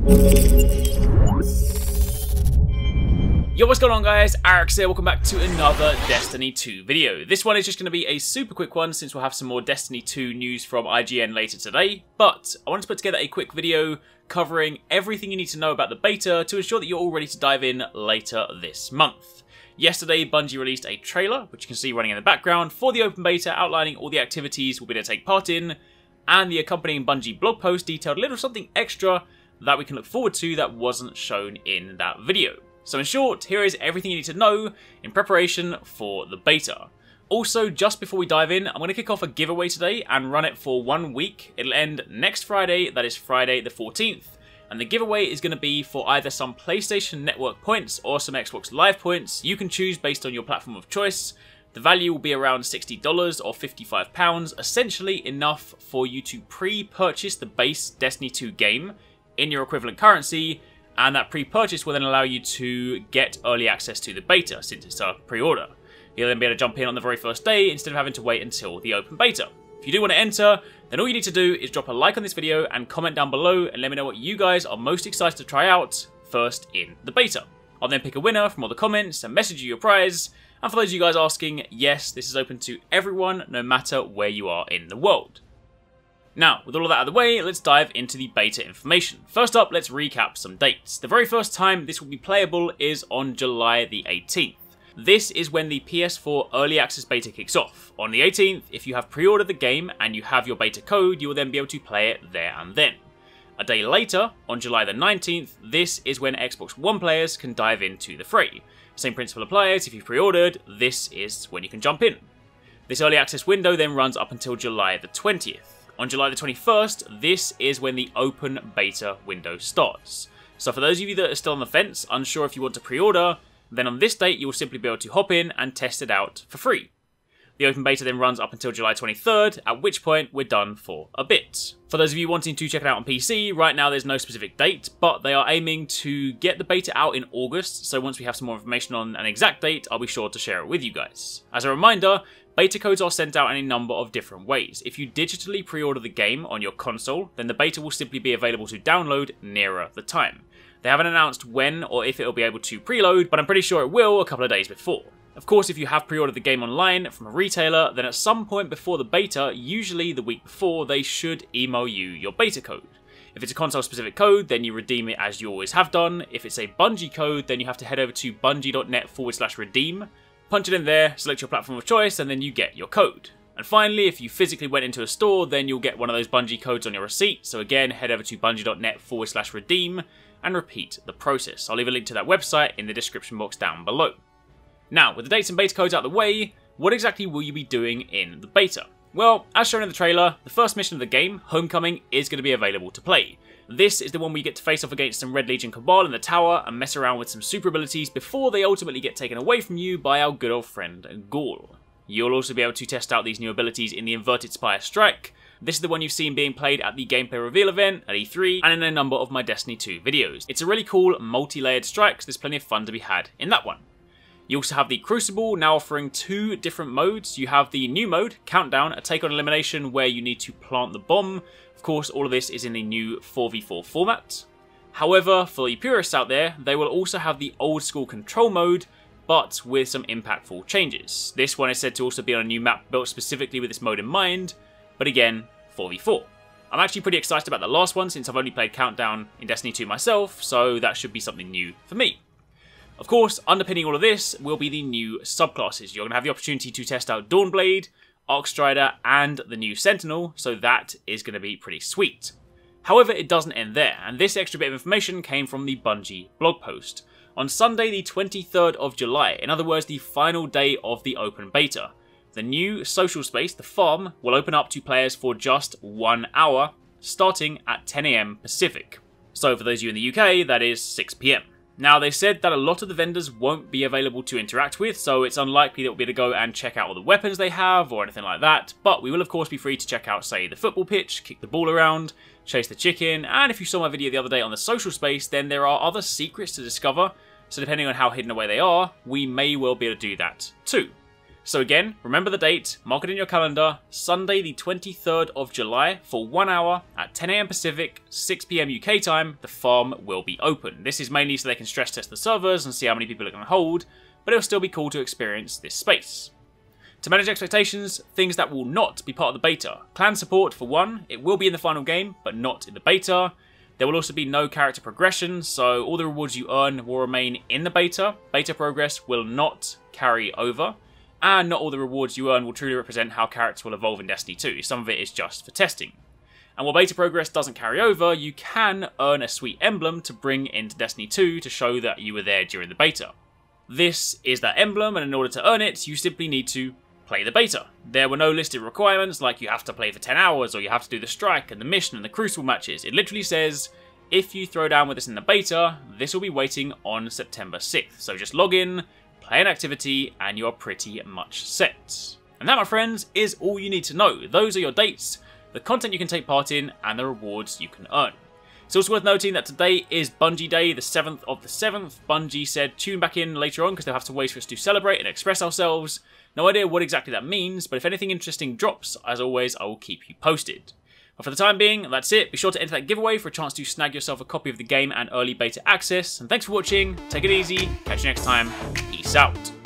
Yo, what's going on guys, Arekkz here, welcome back to another Destiny 2 video. This one is just going to be a super quick one since we'll have some more Destiny 2 news from IGN later today, but I wanted to put together a quick video covering everything you need to know about the beta to ensure that you're all ready to dive in later this month. Yesterday, Bungie released a trailer, which you can see running in the background, for the open beta outlining all the activities we'll be able to take part in, and the accompanying Bungie blog post detailed a little something extra that we can look forward to that wasn't shown in that video. So in short, here is everything you need to know in preparation for the beta. Also, just before we dive in, I'm going to kick off a giveaway today and run it for 1 week. It'll end next Friday, that is Friday the 14th. And the giveaway is going to be for either some PlayStation Network points or some Xbox Live points. You can choose based on your platform of choice. The value will be around $60 or £55, essentially enough for you to pre-purchase the base Destiny 2 game in your equivalent currency, and that pre-purchase will then allow you to get early access to the beta, since it's a pre-order. You'll then be able to jump in on the very first day, instead of having to wait until the open beta. If you do want to enter, then all you need to do is drop a like on this video and comment down below and let me know what you guys are most excited to try out first in the beta. I'll then pick a winner from all the comments and message you your prize, and for those of you guys asking, yes, this is open to everyone, no matter where you are in the world. Now, with all of that out of the way, let's dive into the beta information. First up, let's recap some dates. The very first time this will be playable is on July the 18th. This is when the PS4 Early Access beta kicks off. On the 18th, if you have pre-ordered the game and you have your beta code, you will then be able to play it there and then. A day later, on July the 19th, this is when Xbox One players can dive into the fray. Same principle applies, if you've pre-ordered, this is when you can jump in. This Early Access window then runs up until July the 20th. On July the 21st, this is when the open beta window starts. So for those of you that are still on the fence, unsure if you want to pre-order, then on this date you will simply be able to hop in and test it out for free. The open beta then runs up until July 23rd, at which point we're done for a bit. For those of you wanting to check it out on PC, right now there's no specific date, but they are aiming to get the beta out in August, so once we have some more information on an exact date, I'll be sure to share it with you guys. As a reminder, beta codes are sent out in a number of different ways. If you digitally pre-order the game on your console, then the beta will simply be available to download nearer the time. They haven't announced when or if it will be able to preload, but I'm pretty sure it will a couple of days before. Of course, if you have pre-ordered the game online from a retailer, then at some point before the beta, usually the week before, they should email you your beta code. If it's a console-specific code, then you redeem it as you always have done. If it's a Bungie code, then you have to head over to bungie.net/redeem, punch it in there, select your platform of choice, and then you get your code. And finally, if you physically went into a store, then you'll get one of those Bungie codes on your receipt. So again, head over to bungie.net/redeem and repeat the process. I'll leave a link to that website in the description box down below. Now, with the dates and beta codes out of the way, what exactly will you be doing in the beta? Well, as shown in the trailer, the first mission of the game, Homecoming, is going to be available to play. This is the one where you get to face off against some Red Legion Cabal in the tower and mess around with some super abilities before they ultimately get taken away from you by our good old friend Gaul. You'll also be able to test out these new abilities in the Inverted Spire Strike. This is the one you've seen being played at the gameplay reveal event at E3 and in a number of my Destiny 2 videos. It's a really cool multi-layered strike, so there's plenty of fun to be had in that one. You also have the Crucible, now offering 2 different modes. You have the new mode, Countdown, a take on elimination where you need to plant the bomb. Of course, all of this is in the new 4v4 format. However, for the purists out there, they will also have the old school control mode, but with some impactful changes. This one is said to also be on a new map built specifically with this mode in mind, but again, 4v4. I'm actually pretty excited about the last one since I've only played Countdown in Destiny 2 myself, so that should be something new for me. Of course, underpinning all of this will be the new subclasses. You're going to have the opportunity to test out Dawnblade, Arcstrider, and the new Sentinel, so that is going to be pretty sweet. However, it doesn't end there, and this extra bit of information came from the Bungie blog post. On Sunday the 23rd of July, in other words the final day of the open beta, the new social space, the farm, will open up to players for just 1 hour, starting at 10 AM Pacific. So for those of you in the UK, that is 6 PM. Now, they said that a lot of the vendors won't be available to interact with, so it's unlikely that we'll be able to go and check out all the weapons they have or anything like that, but we will of course be free to check out, say, the football pitch, kick the ball around, chase the chicken, and if you saw my video the other day on the social space, then there are other secrets to discover, so depending on how hidden away they are, we may well be able to do that too. So again, remember the date, mark it in your calendar, Sunday the 23rd of July for 1 hour at 10 AM Pacific, 6 PM UK time, the farm will be open. This is mainly so they can stress test the servers and see how many people it can hold, but it'll still be cool to experience this space. To manage expectations, things that will not be part of the beta. Clan support for one, it will be in the final game, but not in the beta. There will also be no character progression, so all the rewards you earn will remain in the beta. Beta progress will not carry over. And not all the rewards you earn will truly represent how characters will evolve in Destiny 2. Some of it is just for testing. And while beta progress doesn't carry over, you can earn a sweet emblem to bring into Destiny 2 to show that you were there during the beta. This is that emblem, and in order to earn it, you simply need to play the beta. There were no listed requirements like you have to play for 10 hours or you have to do the strike and the mission and the Crucible matches. It literally says, if you throw down with us in the beta, this will be waiting on September 6th. So just log in, play an activity, and you are pretty much set. And that, my friends, is all you need to know. Those are your dates, the content you can take part in, and the rewards you can earn. It's also worth noting that today is Bungie Day, the 7th of the 7th. Bungie said tune back in later on because they'll have to wait for us to celebrate and express ourselves. No idea what exactly that means, but if anything interesting drops, as always, I will keep you posted. But for the time being, that's it. Be sure to enter that giveaway for a chance to snag yourself a copy of the game and early beta access. And thanks for watching, take it easy, catch you next time, peace out.